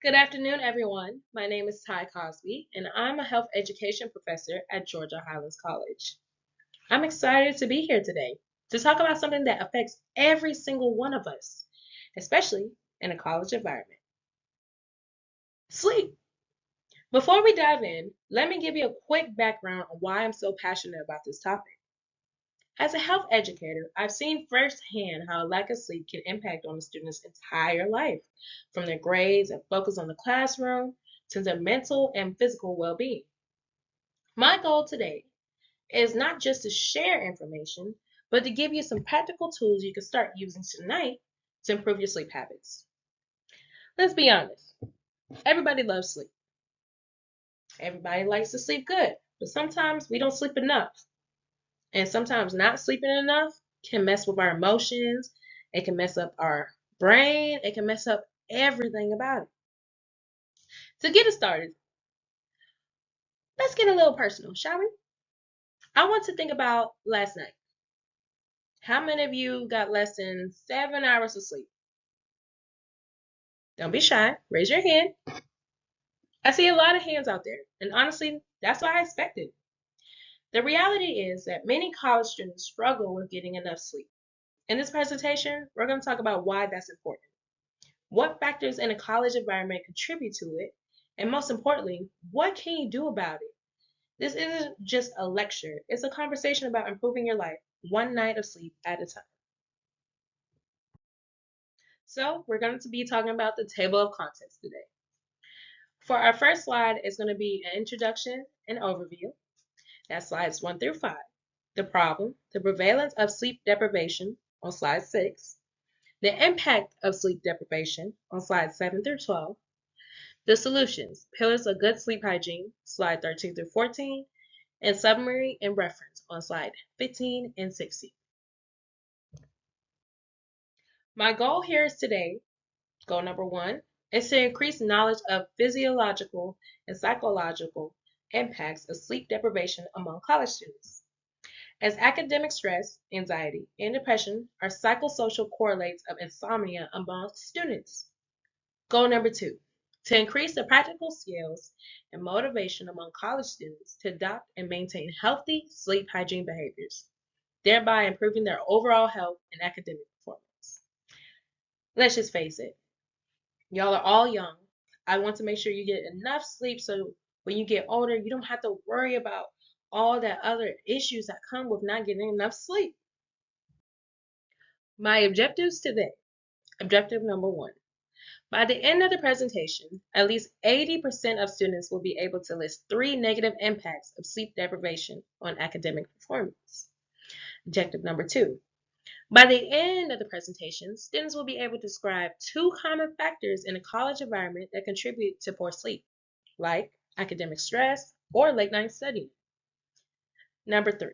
Good afternoon, everyone. My name is Ty Cosby, and I'm a health education professor at Georgia Highlands College. I'm excited to be here today to talk about something that affects every single one of us, especially in a college environment. Sleep. Before we dive in, let me give you a quick background on why I'm so passionate about this topic. As a health educator, I've seen firsthand how a lack of sleep can impact on a student's entire life, from their grades and focus on the classroom to their mental and physical well being. My goal today is not just to share information, but to give you some practical tools you can start using tonight to improve your sleep habits. Let's be honest, everybody loves sleep. Everybody likes to sleep good, but sometimes we don't sleep enough. And sometimes not sleeping enough can mess with our emotions, it can mess up our brain, it can mess up everything about it. To get it started, let's get a little personal, shall we? I want to think about last night. How many of you got less than 7 hours of sleep? Don't be shy. Raise your hand. I see a lot of hands out there, and honestly, that's what I expected. The reality is that many college students struggle with getting enough sleep. In this presentation, we're going to talk about why that's important, what factors in a college environment contribute to it, and most importantly, what can you do about it? This isn't just a lecture, it's a conversation about improving your life one night of sleep at a time. So, we're going to be talking about the table of contents today. For our first slide, it's going to be an introduction and overview. That's slides 1 through 5. The problem, the prevalence of sleep deprivation on slide 6. The impact of sleep deprivation on slides 7 through 12. The solutions, pillars of good sleep hygiene, slide 13 through 14. And summary and reference on slide 15 and 16. My goal here is today, goal number 1, is to increase knowledge of physiological and psychological impacts of sleep deprivation among college students. As academic stress, anxiety, and depression are psychosocial correlates of insomnia among students. Goal number 2, to increase the practical skills and motivation among college students to adopt and maintain healthy sleep hygiene behaviors, thereby improving their overall health and academic performance. Let's just face it, y'all are all young. I want to make sure you get enough sleep so when you get older, you don't have to worry about all that other issues that come with not getting enough sleep. My objectives today. Objective number 1. By the end of the presentation, at least 80% of students will be able to list 3 negative impacts of sleep deprivation on academic performance. Objective number 2. By the end of the presentation, students will be able to describe 2 common factors in a college environment that contribute to poor sleep, like academic stress or late night studying. Number 3.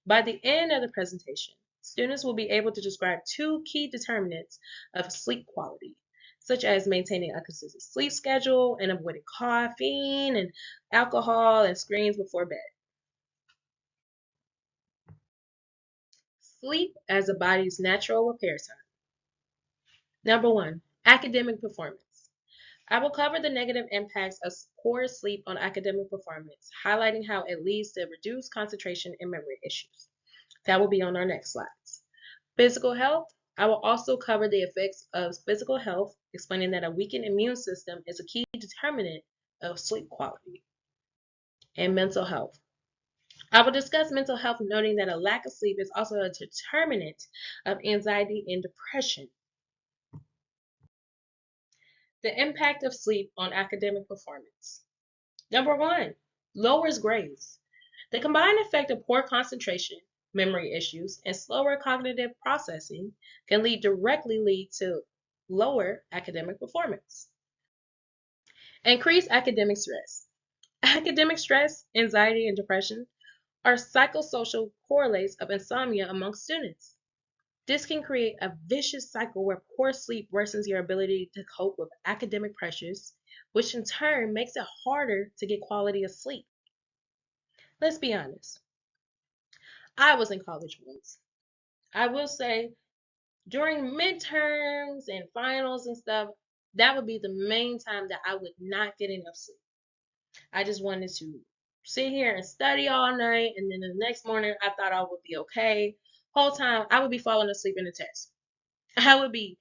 By the end of the presentation, students will be able to describe 2 key determinants of sleep quality, such as maintaining a consistent sleep schedule and avoiding caffeine and alcohol and screens before bed. Sleep as the body's natural repair time. Number 1, academic performance. I will cover the negative impacts of poor sleep on academic performance, highlighting how it leads to reduced concentration and memory issues. That will be on our next slides. Physical health. I will also cover the effects of physical health, explaining that a weakened immune system is a key determinant of sleep quality. And mental health. I will discuss mental health, noting that a lack of sleep is also a determinant of anxiety and depression. The impact of sleep on academic performance. Number 1, lowers grades. The combined effect of poor concentration, memory issues, and slower cognitive processing can directly lead to lower academic performance. Increased academic stress. Academic stress, anxiety, and depression are psychosocial correlates of insomnia among students. This can create a vicious cycle where poor sleep worsens your ability to cope with academic pressures, which in turn makes it harder to get quality of sleep. Let's be honest. I was in college once. I will say during midterms and finals and stuff, That would be the main time that I would not get enough sleep. I just wanted to sit here and study all night, and then the next morning I thought I would be okay. Whole time I would be falling asleep in the test. I would be,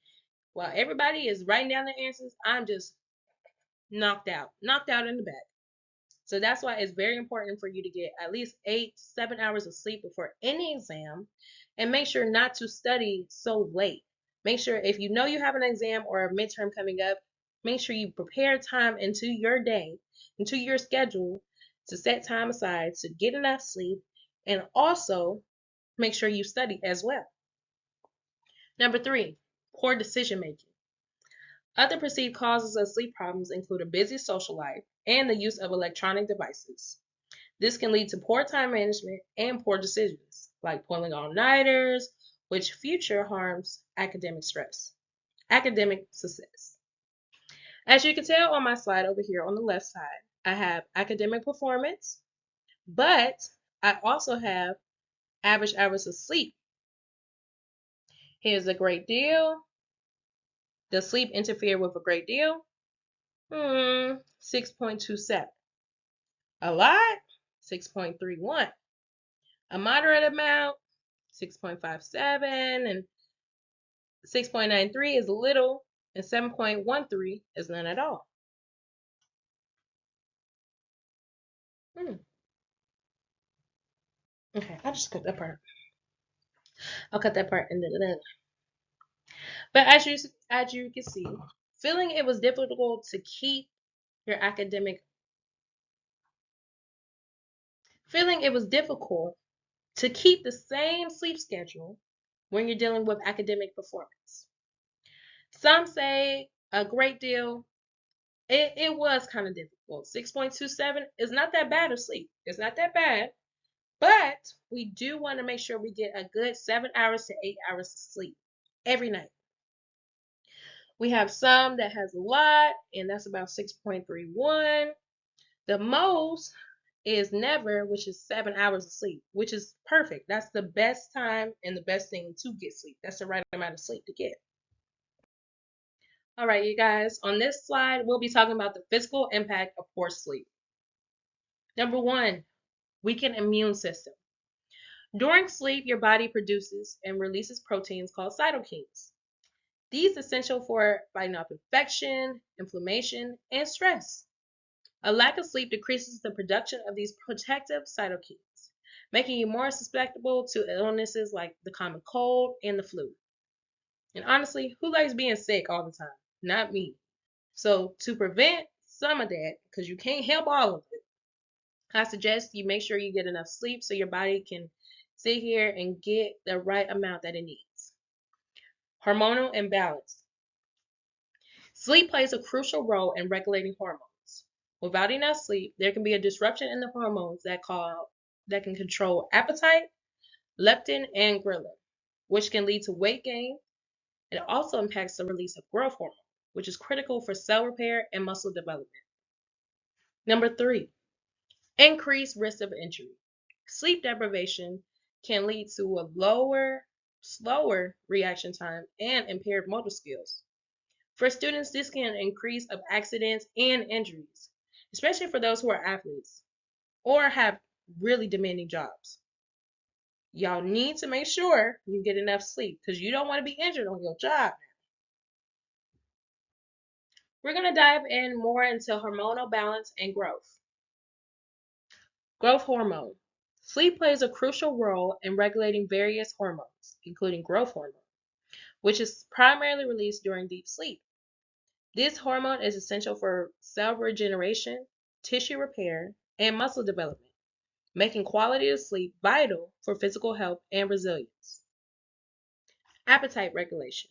while everybody is writing down the answers, I'm just knocked out in the back. So that's why it's very important for you to get at least 8 to 7 hours of sleep before any exam, and make sure not to study so late. Make sure if you know you have an exam or a midterm coming up, make sure you prepare time into your day, into your schedule, to set time aside to get enough sleep, and also make sure you study as well. Number three, poor decision making. Other perceived causes of sleep problems include a busy social life and the use of electronic devices. This can lead to poor time management and poor decisions, like pulling all-nighters, which future harms academic success. As you can tell on my slide over here on the left side, I have academic performance, but I also have average hours of sleep. Here's a great deal. Does sleep interfere with a great deal? 6.27. A lot? 6.31. A moderate amount? 6.57. And 6.93 is little, and 7.13 is none at all. Okay, I'll just cut that part. I'll cut that part and then. But as you can see, feeling it was difficult to keep your academic, feeling it was difficult to keep the same sleep schedule when you're dealing with academic performance. Some say a great deal. It was kind of difficult. 6.27 is not that bad of sleep. It's not that bad. But we do want to make sure we get a good 7 hours to 8 hours of sleep every night. We have some that has a lot, and that's about 6.31. The most is never, which is 7 hours of sleep, which is perfect. That's the best time and the best thing to get sleep. That's the right amount of sleep to get. All right, you guys, on this slide, we'll be talking about the physical impact of poor sleep. Number one, weakened immune system. During sleep, your body produces and releases proteins called cytokines. These are essential for fighting off infection, inflammation, and stress. A lack of sleep decreases the production of these protective cytokines, making you more susceptible to illnesses like the common cold and the flu. And honestly, who likes being sick all the time? Not me. So to prevent some of that, because you can't help all of it, I suggest you make sure you get enough sleep so your body can sit here and get the right amount that it needs. Hormonal imbalance. Sleep plays a crucial role in regulating hormones. Without enough sleep, there can be a disruption in the hormones that can control appetite, leptin, and ghrelin, which can lead to weight gain. It also impacts the release of growth hormone, which is critical for cell repair and muscle development. Number three, increased risk of injury. Sleep deprivation can lead to a slower reaction time, and impaired motor skills. For students, this can increase of accidents and injuries, especially for those who are athletes or have really demanding jobs. Y'all need to make sure you get enough sleep because you don't want to be injured on your job. We're going to dive in more into hormonal balance and growth. Growth hormone. Sleep plays a crucial role in regulating various hormones, including growth hormone, which is primarily released during deep sleep. This hormone is essential for cell regeneration, tissue repair, and muscle development, making quality of sleep vital for physical health and resilience. Appetite regulation.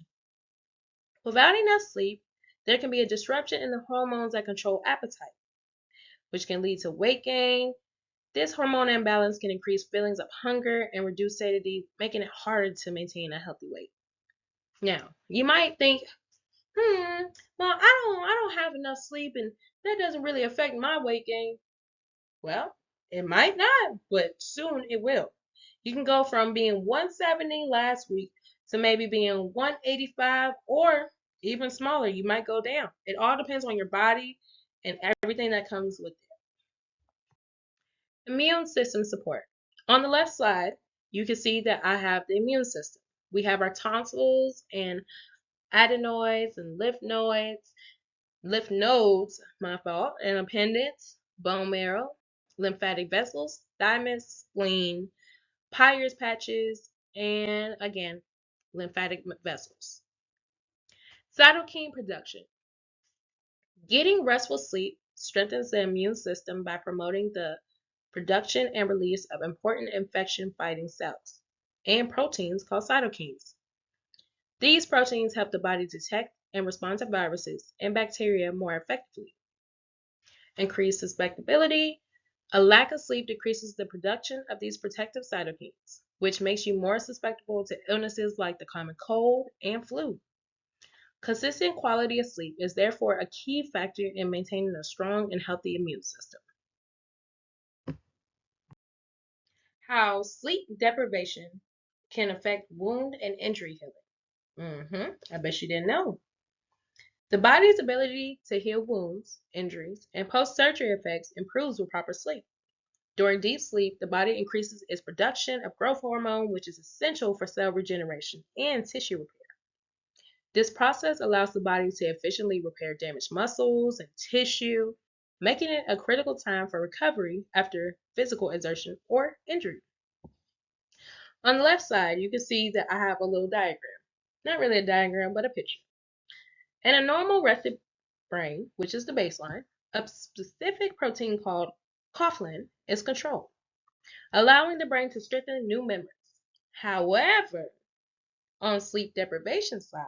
Without enough sleep, there can be a disruption in the hormones that control appetite, which can lead to weight gain. This hormone imbalance can increase feelings of hunger and reduce satiety, making it harder to maintain a healthy weight. Now, you might think, well, I don't have enough sleep and that doesn't really affect my weight gain. Well, it might not, but soon it will. You can go from being 170 last week to maybe being 185 or Even smaller, you might go down. It all depends on your body and everything that comes with it. Immune system support. On the left side, you can see that I have the immune system. We have our tonsils and adenoids and lymph nodes, my fault, and appendix, bone marrow, lymphatic vessels, thymus, spleen, Peyer's patches, and again, lymphatic vessels. Cytokine production. Getting restful sleep strengthens the immune system by promoting the production and release of important infection fighting cells and proteins called cytokines. These proteins help the body detect and respond to viruses and bacteria more effectively. Increased susceptibility. A lack of sleep decreases the production of these protective cytokines, which makes you more susceptible to illnesses like the common cold and flu. Consistent quality of sleep is therefore a key factor in maintaining a strong and healthy immune system. How sleep deprivation can affect wound and injury healing. I bet you didn't know. The body's ability to heal wounds, injuries, and post-surgery effects improves with proper sleep. During deep sleep, the body increases its production of growth hormone, which is essential for cell regeneration and tissue repair. This process allows the body to efficiently repair damaged muscles and tissue, making it a critical time for recovery after physical exertion or injury. On the left side, you can see that I have a little diagram. Not really a diagram, but a picture. In a normal rested brain, which is the baseline, a specific protein called coughlin is controlled, allowing the brain to strengthen new memories. However, on sleep deprivation side,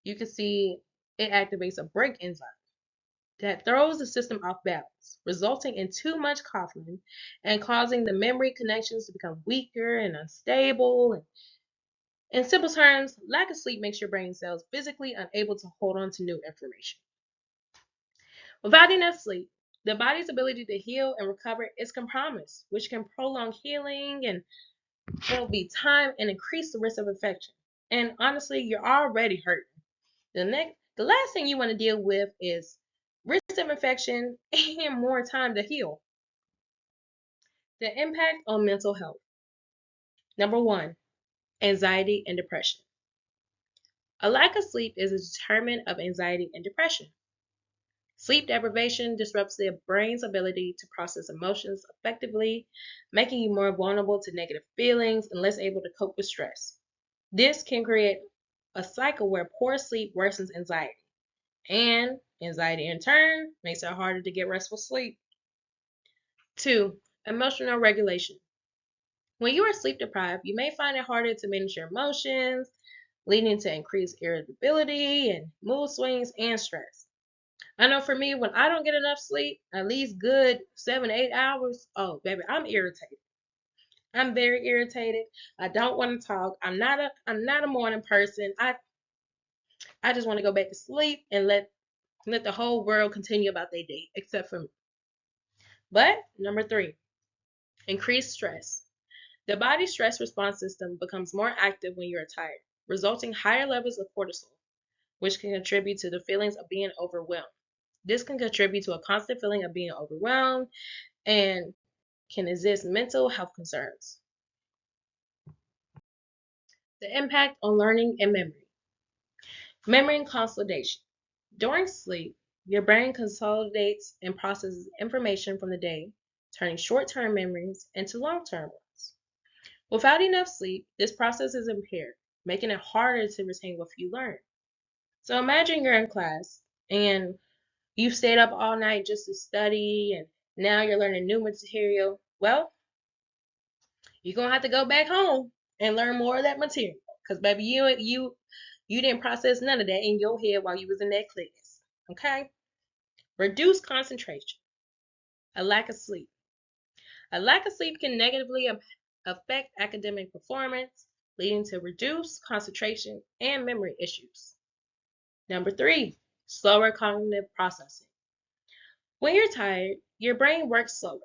you can see it activates a brake enzyme that throws the system off balance, resulting in too much coughlin and causing the memory connections to become weaker and unstable. And in simple terms, lack of sleep makes your brain cells physically unable to hold on to new information. Without enough sleep, the body's ability to heal and recover is compromised, which can prolong healing and there'll be time and increase the risk of infection. And honestly, you're already hurting. The last thing you want to deal with is risk of infection and more time to heal. The impact on mental health. Number one, anxiety and depression. A lack of sleep is a determinant of anxiety and depression. Sleep deprivation disrupts the brain's ability to process emotions effectively, making you more vulnerable to negative feelings and less able to cope with stress. This can create a cycle where poor sleep worsens anxiety, and anxiety in turn makes it harder to get restful sleep. 2. Emotional regulation. When you are sleep deprived, you may find it harder to manage your emotions, leading to increased irritability and mood swings and stress. I know for me, when I don't get enough sleep, at least good 7, 8 hours, oh baby, I'm irritated. I'm very irritated. I don't want to talk. I'm not a morning person. I just want to go back to sleep and let the whole world continue about their day, except for me. But number 3, increased stress. The body's stress response system becomes more active when you're tired, resulting higher levels of cortisol, which can contribute to the feelings of being overwhelmed. This can contribute to a constant feeling of being overwhelmed and can exist mental health concerns. The impact on learning and memory. Memory and consolidation. During sleep, your brain consolidates and processes information from the day, turning short-term memories into long-term ones. Without enough sleep, this process is impaired, making it harder to retain what you learn. So imagine you're in class and you stayed up all night just to study and now you're learning new material. Well, you're gonna have to go back home and learn more of that material. Because baby, you didn't process none of that in your head while you was in that class. Okay? Reduce concentration. A lack of sleep. A lack of sleep can negatively affect academic performance, leading to reduced concentration and memory issues. Number 3, slower cognitive processing. When you're tired, your brain works slower.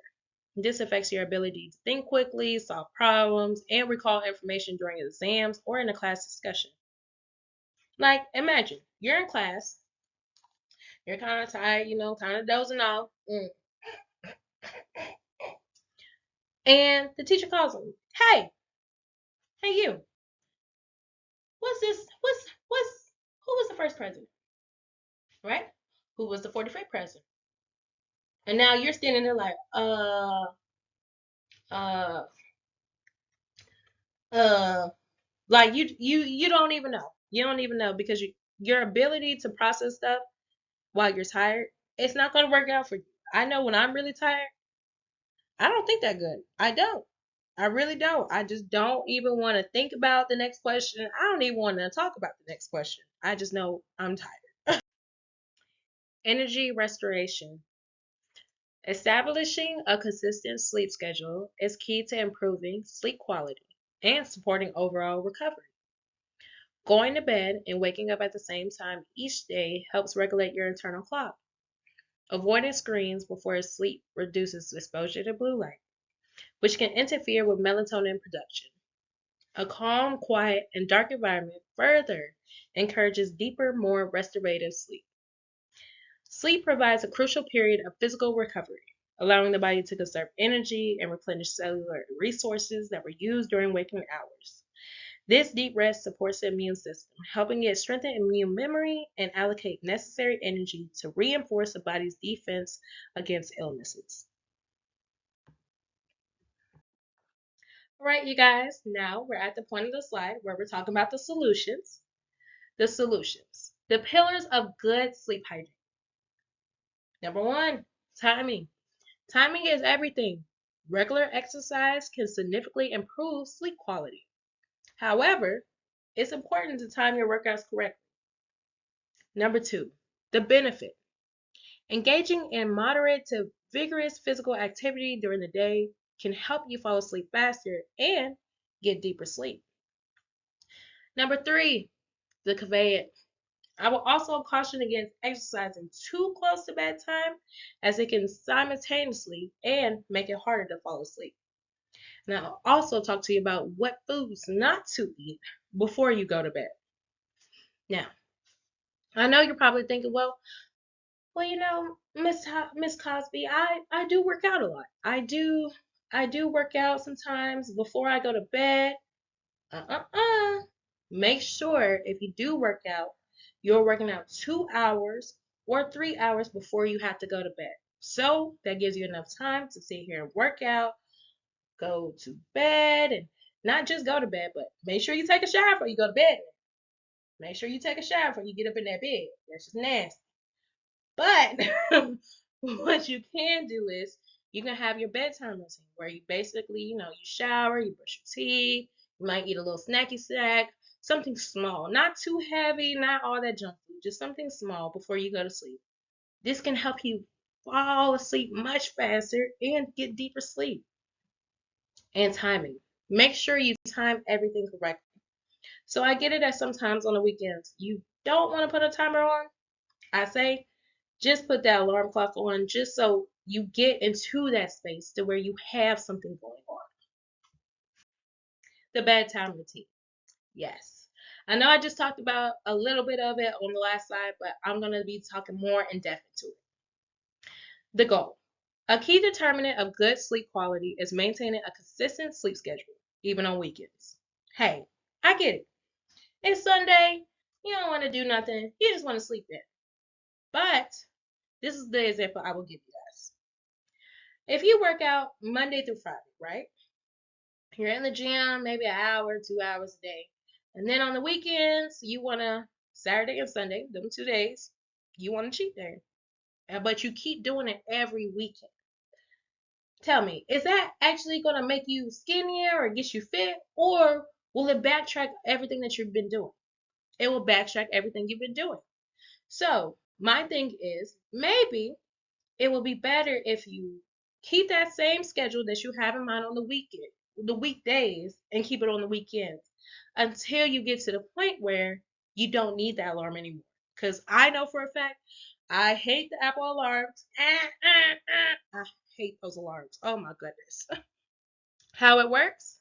This affects your ability to think quickly, solve problems, and recall information during exams or in a class discussion. Like, imagine you're in class, you're kind of tired, kind of dozing off, and the teacher calls him, hey, you, what's this? Who was the first president, right? Who was the 45th president? And now you're standing there like, uh, uh, like you don't even know. You don't even know because your ability to process stuff while you're tired, it's not gonna work out for you. I know when I'm really tired, I don't think that good. I don't. I really don't. I just don't even want to think about the next question. I don't even want to talk about the next question. I just know I'm tired. Energy restoration. Establishing a consistent sleep schedule is key to improving sleep quality and supporting overall recovery. Going to bed and waking up at the same time each day helps regulate your internal clock. Avoiding screens before sleep reduces exposure to blue light, which can interfere with melatonin production. A calm, quiet, and dark environment further encourages deeper, more restorative sleep. Sleep provides a crucial period of physical recovery, allowing the body to conserve energy and replenish cellular resources that were used during waking hours. This deep rest supports the immune system, helping it strengthen immune memory and allocate necessary energy to reinforce the body's defense against illnesses. All right, you guys, now we're at the point of the slide where we're talking about the solutions. The solutions. The pillars of good sleep hygiene. Number one, timing. Timing is everything. Regular exercise can significantly improve sleep quality. However, it's important to time your workouts correctly. Number two, the benefit. Engaging in moderate to vigorous physical activity during the day can help you fall asleep faster and get deeper sleep. Number three, the conveyance. I will also caution against exercising too close to bedtime as it can simultaneously and make it harder to fall asleep. And I'll also talk to you about what foods not to eat before you go to bed. Now, I know you're probably thinking, well, Miss Cosby, I do work out a lot. I do work out sometimes before I go to bed. Uh. Make sure if you do work out, you're working out 2 hours or 3 hours before you have to go to bed. So that gives you enough time to sit here and work out, go to bed, and not just go to bed, but make sure you take a shower before you go to bed. Make sure you take a shower before you get up in that bed. That's just nasty. But what you can do is you can have your bedtime routine where you basically, you shower, you brush your teeth, you might eat a little snacky snack, something small, not too heavy, not all that junk food, just something small before you go to sleep. This can help you fall asleep much faster and get deeper sleep. And timing. Make sure you time everything correctly. So I get it that sometimes on the weekends you don't want to put a timer on. I say just put that alarm clock on just so you get into that space to where you have something going on. The bedtime routine. Yes. I know I just talked about a little bit of it on the last slide, but I'm going to be talking more in depth into it. The goal. A key determinant of good sleep quality is maintaining a consistent sleep schedule, even on weekends. Hey, I get it. It's Sunday. You don't want to do nothing. You just want to sleep in. But this is the example I will give you guys. If you work out Monday through Friday, right? You're in the gym maybe an hour, 2 hours a day. And then on the weekends, you want to, Saturday and Sunday, them 2 days, you want to cheat day. But you keep doing it every weekend. Tell me, is that actually going to make you skinnier or get you fit? Or will it backtrack everything that you've been doing? It will backtrack everything you've been doing. So, my thing is maybe it would be better if you keep that same schedule that you have in mind on the weekdays, and keep it on the weekends until you get to the point where you don't need that alarm anymore. Because I know for a fact, I hate the Apple alarms. I hate those alarms. Oh my goodness. How it works?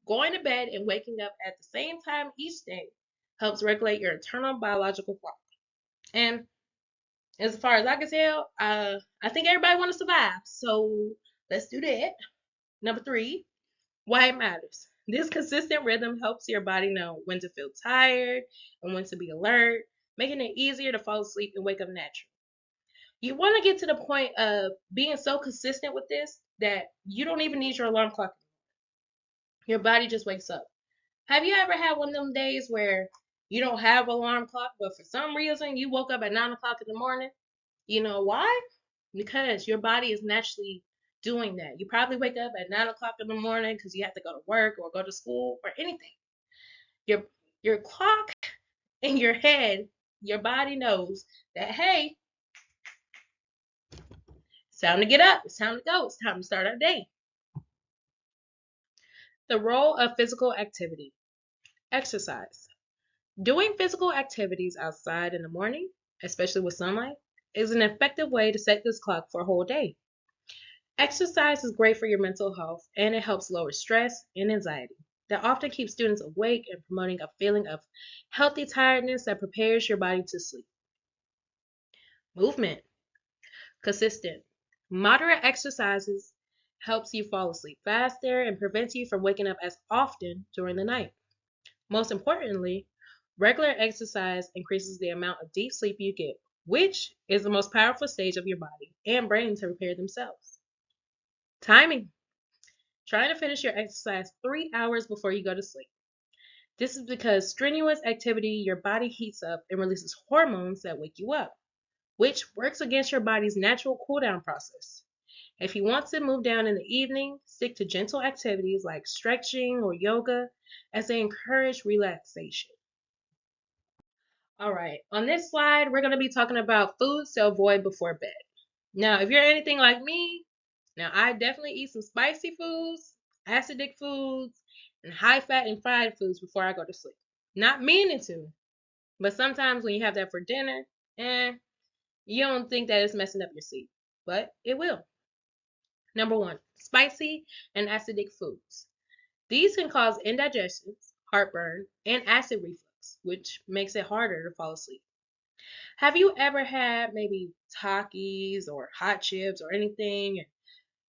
Going to bed and waking up at the same time each day helps regulate your internal biological clock. And as far as I can tell, I think everybody want to survive. So let's do that. Number three, why it matters. This consistent rhythm helps your body know when to feel tired and when to be alert, making it easier to fall asleep and wake up naturally. You want to get to the point of being so consistent with this that you don't even need your alarm clock. Your body just wakes up. Have you ever had one of them days where you don't have an alarm clock, but for some reason you woke up at 9 o'clock in the morning? You know why? Because your body is naturally doing that. You probably wake up at 9 o'clock in the morning because you have to go to work or go to school or anything. Your your clock in your head, your body knows that hey, it's time to get up, it's time to go, it's time to start our day. The role of physical activity. Exercise. Doing physical activities outside in the morning, especially with sunlight, is an effective way to set this clock for a whole day. Exercise is great for your mental health and it helps lower stress and anxiety. That often keeps students awake and promoting a feeling of healthy tiredness that prepares your body to sleep. Movement. Consistent. Moderate exercises helps you fall asleep faster and prevents you from waking up as often during the night. Most importantly, regular exercise increases the amount of deep sleep you get, which is the most powerful stage of your body and brain to repair themselves. Timing. Try to finish your exercise 3 hours before you go to sleep. This is because strenuous activity, your body heats up and releases hormones that wake you up, which works against your body's natural cool down process. If you want to move down in the evening, stick to gentle activities like stretching or yoga as they encourage relaxation. All right, on this slide, we're going to be talking about foods to avoid before bed. Now, if you're anything like me, now I definitely eat some spicy foods, acidic foods, and high fat and fried foods before I go to sleep. Not meaning to, but sometimes when you have that for dinner, eh, you don't think that it's messing up your sleep, but it will. Number one, spicy and acidic foods. These can cause indigestion, heartburn, and acid reflux, which makes it harder to fall asleep. Have you ever had maybe Takis or hot chips or anything, and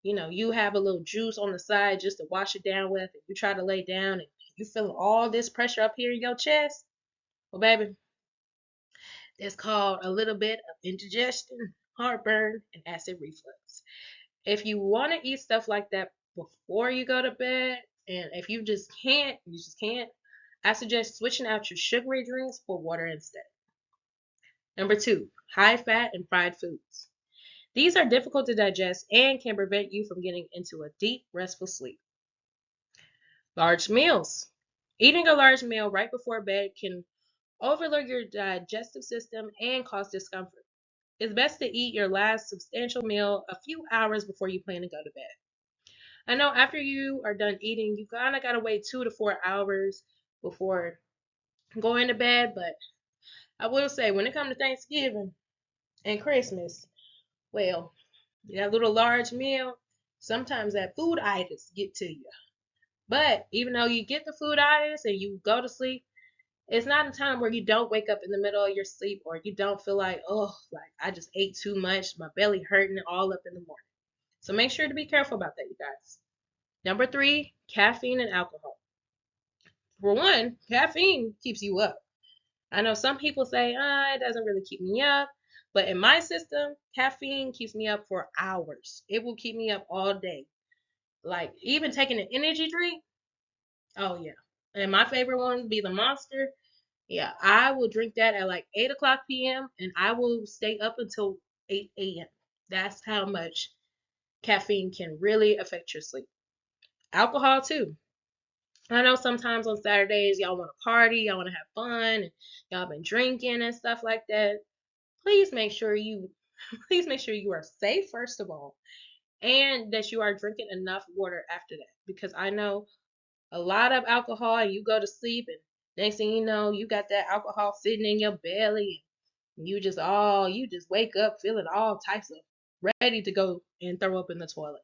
you have a little juice on the side just to wash it down with, and you try to lay down and you feel all this pressure up here in your chest? Well, baby, it's called a little bit of indigestion, heartburn, and acid reflux. If you want to eat stuff like that before you go to bed, and if you just can't, I suggest switching out your sugary drinks for water instead. Number two, high fat and fried foods. These are difficult to digest and can prevent you from getting into a deep, restful sleep. Large meals. Eating a large meal right before bed can overload your digestive system and cause discomfort. It's best to eat your last substantial meal a few hours before you plan to go to bed. I know after you are done eating, you kind of got to wait 2 to 4 hours before going to bed, but I will say when it comes to Thanksgiving and Christmas, well, that little large meal, sometimes that food itis get to you. But even though you get the food itis and you go to sleep, it's not a time where you don't wake up in the middle of your sleep or you don't feel like, oh, like I just ate too much, my belly hurting all up in the morning. So make sure to be careful about that, you guys. Number three, caffeine and alcohol. For one, caffeine keeps you up. I know some people say, it doesn't really keep me up. But in my system, caffeine keeps me up for hours. It will keep me up all day. Like even taking an energy drink, oh yeah. And my favorite one would be the Monster. Yeah, I will drink that at like 8 o'clock p.m. and I will stay up until 8 a.m. That's how much caffeine can really affect your sleep. Alcohol too. I know sometimes on Saturdays y'all want to party, y'all want to have fun, and y'all been drinking and stuff like that. Please make sure you please make sure you are safe first of all, and that you are drinking enough water after that. Because I know a lot of alcohol and you go to sleep and next thing you know you got that alcohol sitting in your belly and you just wake up feeling all types of ready to go and throw up in the toilet.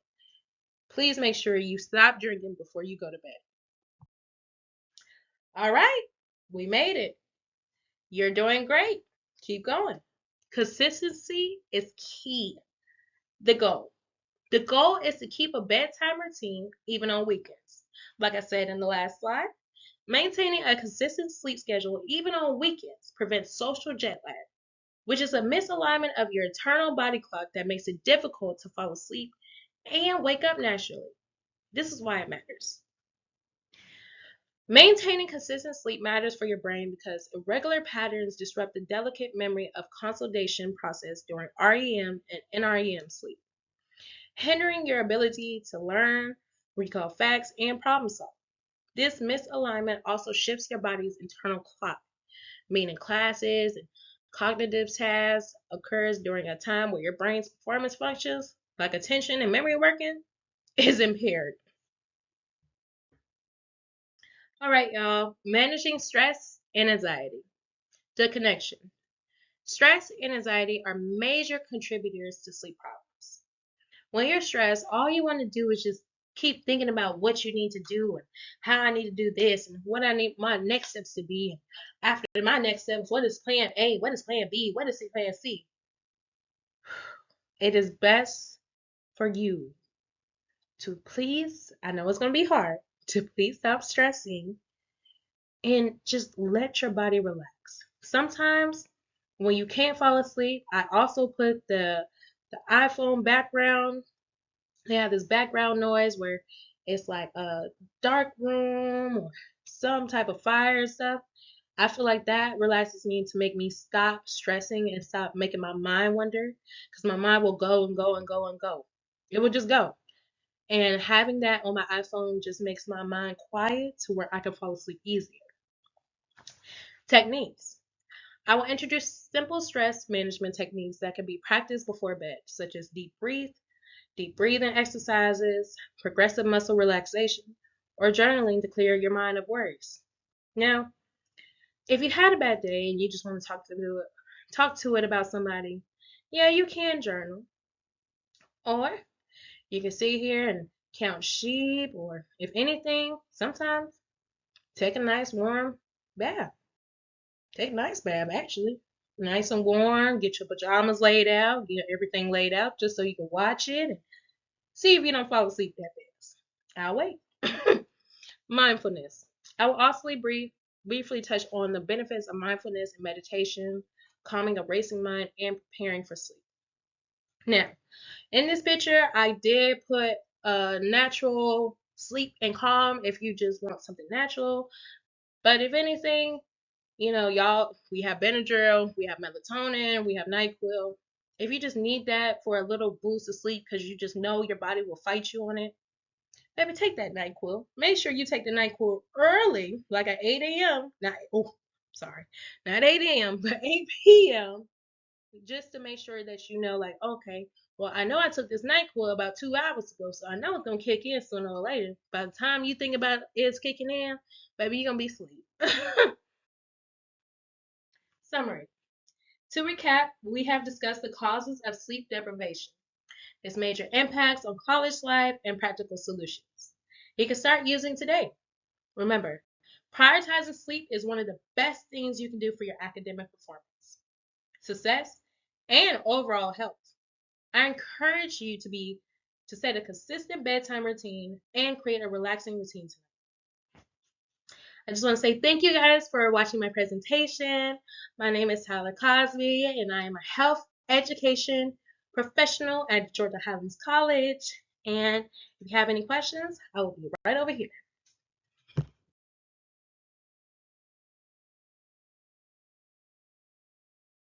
Please make sure you stop drinking before you go to bed. All right, we made it. You're doing great. Keep going. Consistency is key. The goal. The goal is to keep a bedtime routine even on weekends. Like I said in the last slide, maintaining a consistent sleep schedule even on weekends prevents social jet lag, which is a misalignment of your internal body clock that makes it difficult to fall asleep and wake up naturally. This is why it matters. Maintaining consistent sleep matters for your brain because irregular patterns disrupt the delicate memory of consolidation process during REM and NREM sleep, hindering your ability to learn, recall facts, and problem solve. This misalignment also shifts your body's internal clock, meaning classes and cognitive tasks occurs during a time where your brain's performance functions, like attention and memory working, is impaired. All right, y'all. Managing stress and anxiety. The connection. Stress and anxiety are major contributors to sleep problems. When you're stressed, all you want to do is just keep thinking about what you need to do and how I need to do this and what I need my next steps to be. After my next steps, what is plan A? What is plan B? What is plan C? It is best for you to please, I know it's going to be hard, to please stop stressing and just let your body relax. Sometimes when you can't fall asleep, I also put the iPhone background. They have this background noise where it's like a dark room or some type of fire and stuff. I feel like that relaxes me to make me stop stressing and stop making my mind wander because my mind will go and go and go and go. It will just go. And having that on my iPhone just makes my mind quiet to where I can fall asleep easier. Techniques. I will introduce simple stress management techniques that can be practiced before bed, such as deep breathing exercises, progressive muscle relaxation, or journaling to clear your mind of worries. Now, if you had a bad day and you just want to talk to it about somebody, yeah, you can journal. Or you can sit here and count sheep, or if anything, sometimes take a nice warm bath. Take a nice bath, actually. Nice and warm, get your pajamas laid out, get everything laid out just so you can watch it and see if you don't fall asleep that fast. I'll wait. Mindfulness. I will also briefly touch on the benefits of mindfulness and meditation, calming a racing mind, and preparing for sleep. Now, in this picture, I did put natural sleep and calm if you just want something natural. But if anything, y'all, we have Benadryl, we have melatonin, we have NyQuil. If you just need that for a little boost of sleep because you just know your body will fight you on it, baby, take that NyQuil. Make sure you take the NyQuil early, like at 8 a.m. Not 8 a.m., but 8 p.m. Just to make sure that you know, like, okay, well, I know I took this NyQuil about 2 hours ago, so I know it's gonna kick in sooner or later. By the time you think about it's kicking in, baby, you're gonna be asleep. Summary. To recap, we have discussed the causes of sleep deprivation, its major impacts on college life, and practical solutions you can start using today. Remember, prioritizing sleep is one of the best things you can do for your academic performance, success, and overall health. I encourage you to set a consistent bedtime routine and create a relaxing routine tonight. I just want to say thank you guys for watching my presentation. My name is Tyler Cosby, and I am a health education professional at Georgia Highlands College. And if you have any questions, I will be right over here.